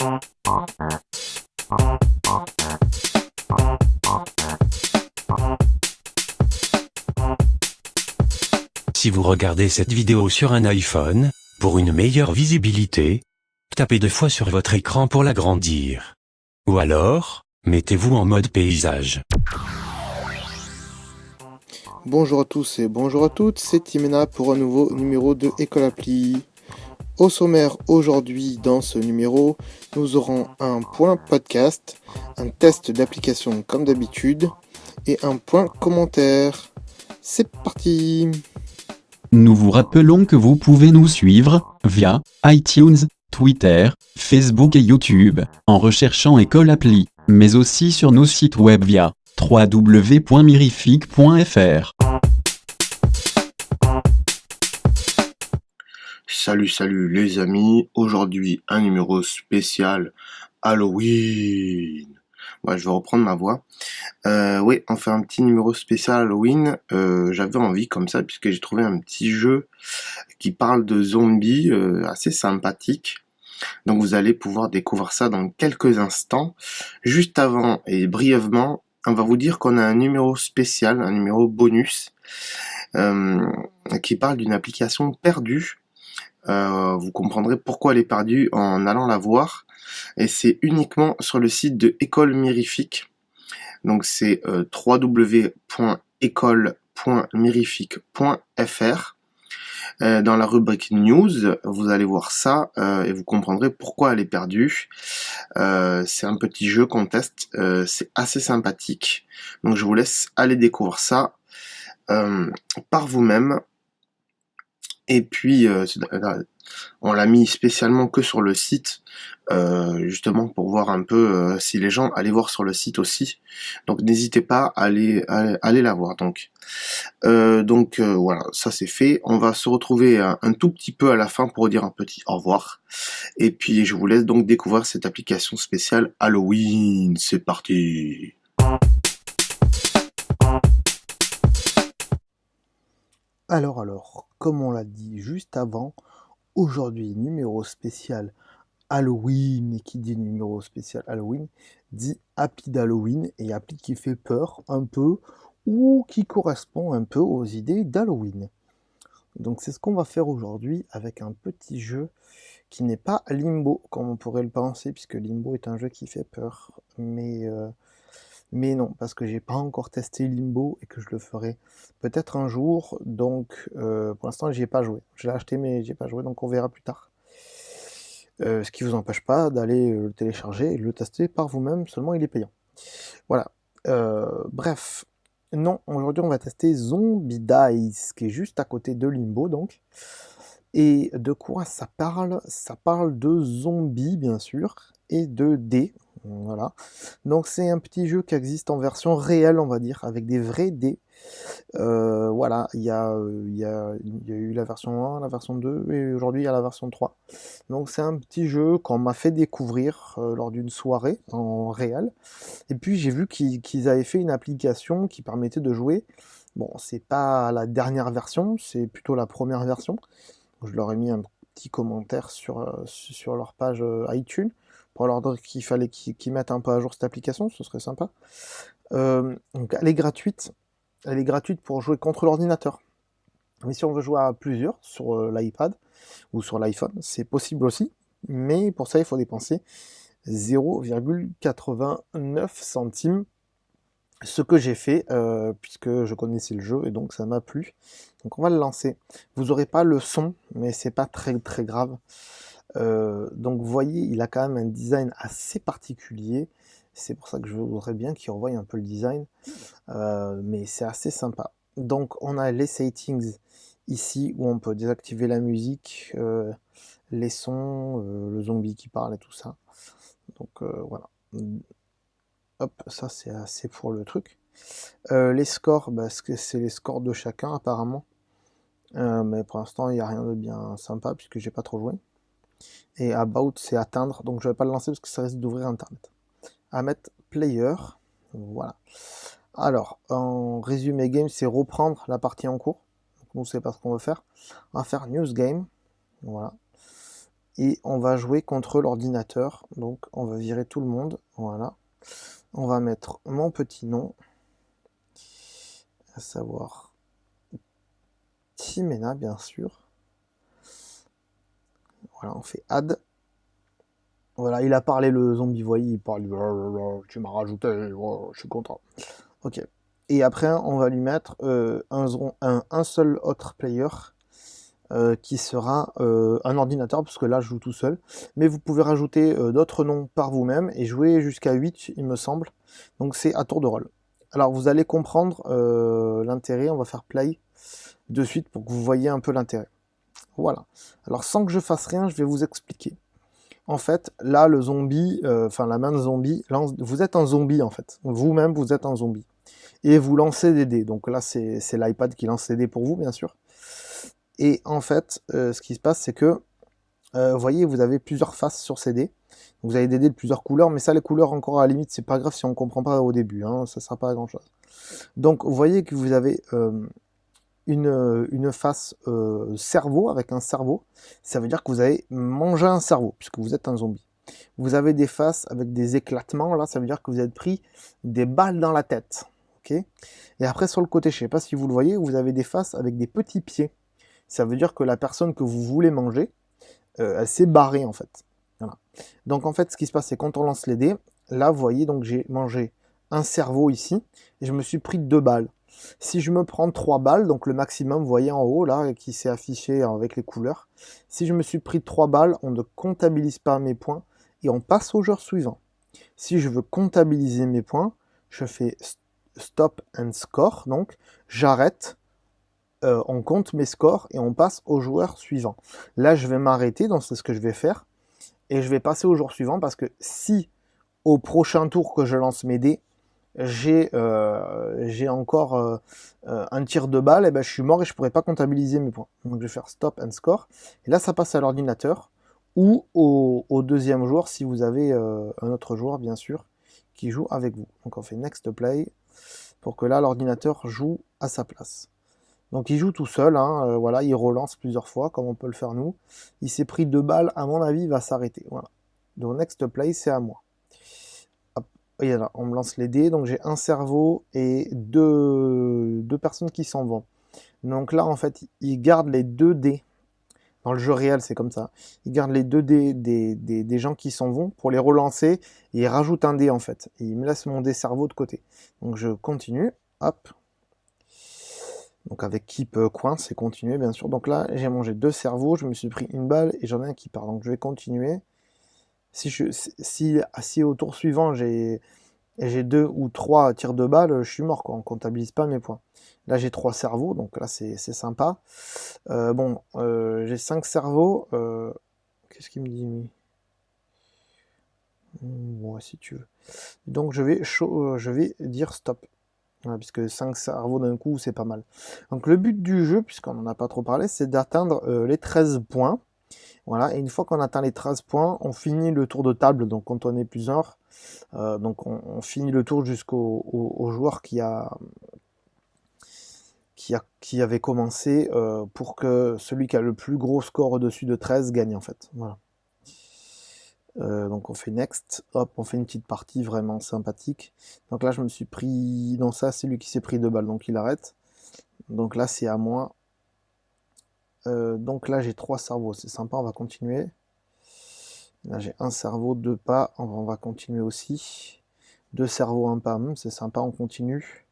Si vous regardez cette vidéo sur un iPhone, pour une meilleure visibilité, tapez 2 fois sur votre écran pour l'agrandir. Ou alors, mettez-vous en mode paysage. Bonjour à tous et bonjour à toutes, c'est Timena pour un nouveau numéro de École Appli. Au sommaire aujourd'hui dans ce numéro, nous aurons un point podcast, un test d'application comme d'habitude et un point commentaire. C'est parti! Nous vous rappelons que vous pouvez nous suivre via iTunes, Twitter, Facebook et YouTube, en recherchant École Appli, mais aussi sur nos sites web via www.mirific.fr. Salut les amis, aujourd'hui un numéro spécial Halloween. Ouais, je vais reprendre ma voix. Oui, on fait un petit numéro spécial Halloween. J'avais envie comme ça puisque j'ai trouvé un petit jeu qui parle de zombies assez sympathique. Donc vous allez pouvoir découvrir ça dans quelques instants. Juste avant et brièvement, on va vous dire qu'on a un numéro spécial, un numéro bonus qui parle d'une application perdue. Vous comprendrez pourquoi elle est perdue en allant la voir. Et c'est uniquement sur le site de École Mirific. Donc c'est www.école.mirific.fr. Dans la rubrique News, vous allez voir ça et vous comprendrez pourquoi elle est perdue. C'est un petit jeu qu'on teste, c'est assez sympathique. Donc je vous laisse aller découvrir ça par vous-même. Et puis on l'a mis spécialement que sur le site, justement pour voir un peu si les gens allaient voir sur le site aussi. Donc n'hésitez pas à aller la voir. Donc voilà, ça c'est fait. On va se retrouver un tout petit peu à la fin pour dire un petit au revoir. Et puis je vous laisse donc découvrir cette application spéciale Halloween. C'est parti. Alors, comme on l'a dit juste avant, aujourd'hui, numéro spécial Halloween, et qui dit numéro spécial Halloween, dit appli d'Halloween, et appli qui fait peur un peu, ou qui correspond un peu aux idées d'Halloween. Donc c'est ce qu'on va faire aujourd'hui avec un petit jeu qui n'est pas Limbo, comme on pourrait le penser, puisque Limbo est un jeu qui fait peur, mais non, parce que j'ai pas encore testé Limbo et que je le ferai peut-être un jour, donc pour l'instant j'y ai pas joué. Je l'ai acheté mais j'y ai pas joué, donc on verra plus tard. Ce qui vous empêche pas d'aller le télécharger et le tester par vous-même, seulement il est payant. Voilà. Bref, non, aujourd'hui on va tester Zombie Dice, qui est juste à côté de Limbo donc. Et de quoi ça parle? Ça parle de zombies bien sûr, et de dés. Voilà. Donc c'est un petit jeu qui existe en version réelle, on va dire, avec des vrais dés. Voilà, il y a eu la version 1, la version 2, et aujourd'hui il y a la version 3. Donc c'est un petit jeu qu'on m'a fait découvrir lors d'une soirée en réel. Et puis j'ai vu qu'ils avaient fait une application qui permettait de jouer. Bon, c'est pas la dernière version, c'est plutôt la première version. Je leur ai mis un petit commentaire sur leur page iTunes pour leur dire qu'il fallait qu'ils mettent un peu à jour cette application, ce serait sympa. Donc elle est gratuite pour jouer contre l'ordinateur. Mais si on veut jouer à plusieurs sur l'iPad ou sur l'iPhone, c'est possible aussi, mais pour ça il faut dépenser 0,89 centimes. Ce que j'ai fait, puisque je connaissais le jeu et donc ça m'a plu. Donc on va le lancer. Vous n'aurez pas le son, mais c'est pas très très grave. Donc vous voyez, il a quand même un design assez particulier. C'est pour ça que je voudrais bien qu'il revoie un peu le design. Mais c'est assez sympa. Donc on a les settings ici où on peut désactiver la musique, les sons, le zombie qui parle et tout ça. Donc voilà. Hop, ça c'est assez pour le truc. Les scores, c'est les scores de chacun apparemment. Mais pour l'instant il n'y a rien de bien sympa puisque j'ai pas trop joué. Et About c'est atteindre, donc je vais pas le lancer parce que ça risque d'ouvrir internet. À mettre player, voilà. Alors, en résumé game, c'est reprendre la partie en cours. Donc nous c'est pas ce qu'on veut faire. On va faire news game, voilà. et on va jouer contre l'ordinateur. Donc on va virer tout le monde, voilà. On va mettre mon petit nom, à savoir Timena, bien sûr. Voilà, on fait add. Voilà, il a parlé le zombie, voyez, il parle, tu m'as rajouté, je suis content. Ok. Et après, on va lui mettre un seul autre player qui sera un ordinateur, parce que là, je joue tout seul. Mais vous pouvez rajouter d'autres noms par vous-même et jouer jusqu'à 8, il me semble. Donc c'est à tour de rôle. Alors, vous allez comprendre l'intérêt. On va faire play de suite pour que vous voyez un peu l'intérêt. Voilà. Alors, sans que je fasse rien, je vais vous expliquer. En fait, là, le zombie, enfin la main de zombie, vous êtes un zombie en fait. Vous-même, vous êtes un zombie. Et vous lancez des dés. Donc là, c'est l'iPad qui lance les dés pour vous, bien sûr. Et en fait, ce qui se passe, c'est que, vous voyez, vous avez plusieurs faces sur ces dés. Vous avez des dés de plusieurs couleurs, mais ça, les couleurs, encore à la limite, c'est pas grave si on comprend pas au début. Hein, ça sert pas à grand-chose. Donc, vous voyez que vous avez une face cerveau, avec un cerveau. Ça veut dire que vous avez mangé un cerveau, puisque vous êtes un zombie. Vous avez des faces avec des éclatements, là, ça veut dire que vous êtes pris des balles dans la tête. Okay, et après, sur le côté, je ne sais pas si vous le voyez, vous avez des faces avec des petits pieds. Ça veut dire que la personne que vous voulez manger, elle s'est barrée, en fait. Voilà. Donc, en fait, ce qui se passe, c'est quand on lance les dés, là, vous voyez, donc j'ai mangé un cerveau ici, et je me suis pris 2 balles. Si je me prends 3 balles, donc le maximum, vous voyez en haut, là, qui s'est affiché avec les couleurs, si je me suis pris 3 balles, on ne comptabilise pas mes points, et on passe au joueur suivant. Si je veux comptabiliser mes points, je fais stop and score, donc j'arrête, on compte mes scores et on passe au joueur suivant. Là, je vais m'arrêter, donc c'est ce que je vais faire, et je vais passer au joueur suivant parce que si au prochain tour que je lance mes dés, j'ai encore un tir de balle, et ben je suis mort et je pourrais pas comptabiliser mes points. Donc je vais faire stop and score, et là ça passe à l'ordinateur ou au deuxième joueur si vous avez un autre joueur bien sûr qui joue avec vous. Donc on fait next play pour que là l'ordinateur joue à sa place. Donc il joue tout seul, hein, voilà, il relance plusieurs fois comme on peut le faire nous. Il s'est pris 2 balles, à mon avis il va s'arrêter. Voilà. Donc next play c'est à moi. Hop. Et là, on me lance les dés, donc j'ai un cerveau et deux personnes qui s'en vont. Donc là en fait il garde les 2 dés. Dans le jeu réel, c'est comme ça. Il garde les 2 dés des gens qui s'en vont pour les relancer et il rajoute un dé en fait. Et il me laisse mon dé cerveau de côté. Donc je continue. Hop. Donc avec keep coin, c'est continuer bien sûr. Donc là, j'ai mangé 2 cerveaux, je me suis pris 1 balle et j'en ai un qui part. Donc je vais continuer. Si au tour suivant, j'ai 2 ou 3 tirs de balle, je suis mort, quoi. On comptabilise pas mes points. Là, j'ai 3 cerveaux, donc là, c'est sympa. J'ai 5 cerveaux. Qu'est-ce qu'il me dit, lui? Ouais, si tu veux. Donc, je vais dire stop. Voilà, puisque 5 cerveaux d'un coup, c'est pas mal. Donc, le but du jeu, puisqu'on n'en a pas trop parlé, c'est d'atteindre les 13 points. Voilà, et une fois qu'on atteint les 13 points, on finit le tour de table, donc quand on est plusieurs. Donc, on finit le tour jusqu'au joueur qui avait commencé pour que celui qui a le plus gros score au-dessus de 13 gagne en fait. Voilà. Donc on fait next, hop, on fait une petite partie vraiment sympathique. Donc là je me suis pris, non ça c'est lui qui s'est pris 2 balles, donc il arrête. Donc là c'est à moi. Donc là j'ai 3 cerveaux, c'est sympa, on va continuer. Là j'ai un cerveau, 2 pas, on va continuer aussi. 2 cerveaux, 1 pas, c'est sympa, on continue.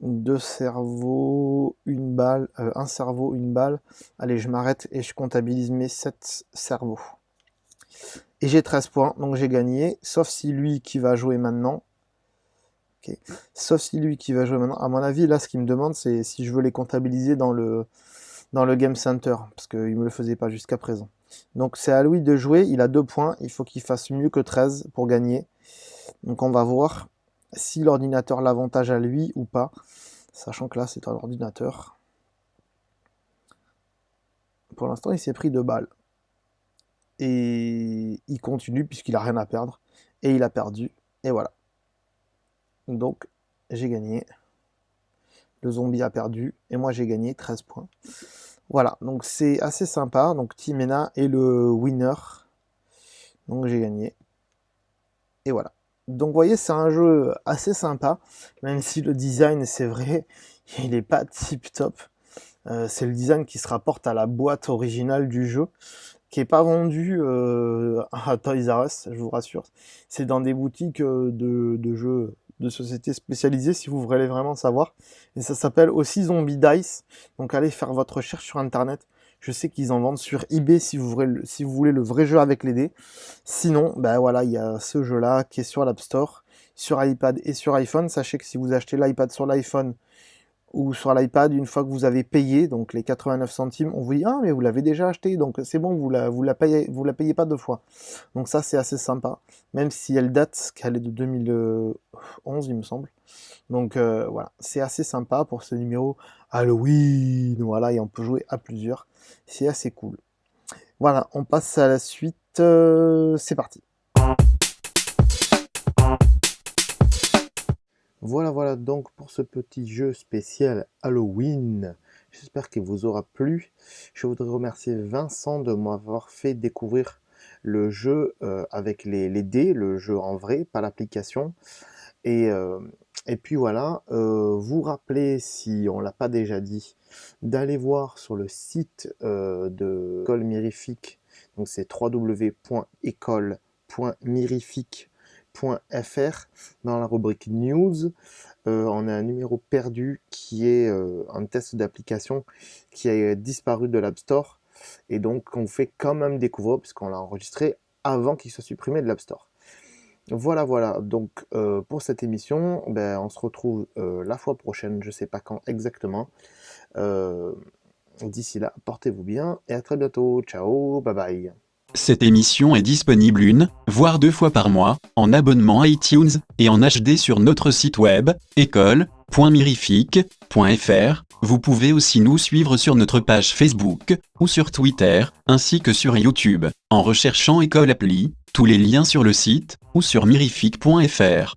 2 cerveaux, 1 balle, 1 cerveau, 1 balle. Allez, je m'arrête et je comptabilise mes 7 cerveaux. Et j'ai 13 points, donc j'ai gagné, sauf si lui qui va jouer maintenant. Okay. Sauf si lui qui va jouer maintenant. À mon avis, là, ce qu'il me demande, c'est si je veux les comptabiliser dans le Game Center, parce qu'il ne me le faisait pas jusqu'à présent. Donc c'est à lui de jouer, il a 2 points, il faut qu'il fasse mieux que 13 pour gagner. Donc on va voir si l'ordinateur l'avantage à lui ou pas, sachant que là c'est un ordinateur. Pour l'instant il s'est pris 2 balles. Et il continue puisqu'il a rien à perdre. Et il a perdu. Et voilà. Donc j'ai gagné. Le zombie a perdu. Et moi j'ai gagné 13 points. Voilà, donc c'est assez sympa. Donc Timena est le winner. Donc j'ai gagné. Et voilà. Donc vous voyez, c'est un jeu assez sympa, même si le design, c'est vrai, il n'est pas tip top. C'est le design qui se rapporte à la boîte originale du jeu, qui est pas vendu à Toys R Us, je vous rassure. C'est dans des boutiques de jeux de sociétés spécialisées, si vous voulez vraiment savoir. Et ça s'appelle aussi Zombie Dice. Donc allez faire votre recherche sur Internet. Je sais qu'ils en vendent sur eBay si vous voulez le vrai jeu avec les dés. Sinon, ben voilà, il y a ce jeu-là qui est sur l'App Store, sur iPad et sur iPhone. Sachez que si vous achetez l'iPad sur l'iPhone ou sur l'iPad, une fois que vous avez payé, donc les 89 centimes, on vous dit ah mais vous l'avez déjà acheté, donc c'est bon, vous la payez pas deux fois. Donc ça c'est assez sympa, même si elle date, qu'elle est de 2011 il me semble. Donc voilà, c'est assez sympa pour ce numéro Halloween, voilà, et on peut jouer à plusieurs, c'est assez cool. Voilà, on passe à la suite, c'est parti. Voilà donc pour ce petit jeu spécial Halloween. J'espère qu'il vous aura plu. Je voudrais remercier Vincent de m'avoir fait découvrir le jeu avec les dés, le jeu en vrai, pas l'application. Et puis voilà, vous rappelez, si on l'a pas déjà dit, d'aller voir sur le site de École Mirifique, donc c'est www.école.mirifique.fr. Dans la rubrique News, on a un numéro perdu qui est un test d'application qui a disparu de l'App Store, et donc on fait quand même découvrir, puisqu'on l'a enregistré avant qu'il soit supprimé de l'App Store. Voilà, donc pour cette émission, on se retrouve la fois prochaine, je sais pas quand exactement. D'ici là, portez-vous bien et à très bientôt. Ciao, bye bye. Cette émission est disponible une, voire deux fois par mois, en abonnement iTunes, et en HD sur notre site web, école.mirifique.fr. Vous pouvez aussi nous suivre sur notre page Facebook, ou sur Twitter, ainsi que sur YouTube, en recherchant École Appli, tous les liens sur le site, ou sur mirifique.fr.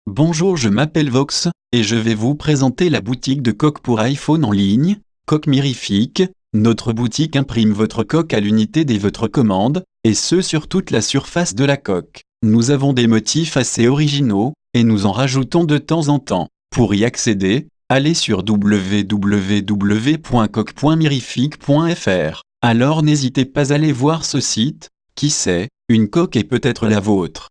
Bonjour, je m'appelle Vox, et je vais vous présenter la boutique de coques pour iPhone en ligne, Coque Mirifique. Notre boutique imprime votre coque à l'unité dès votre commande, et ce sur toute la surface de la coque. Nous avons des motifs assez originaux, et nous en rajoutons de temps en temps. Pour y accéder, allez sur www.coque.mirifique.fr. Alors n'hésitez pas à aller voir ce site, qui sait, une coque est peut-être la vôtre.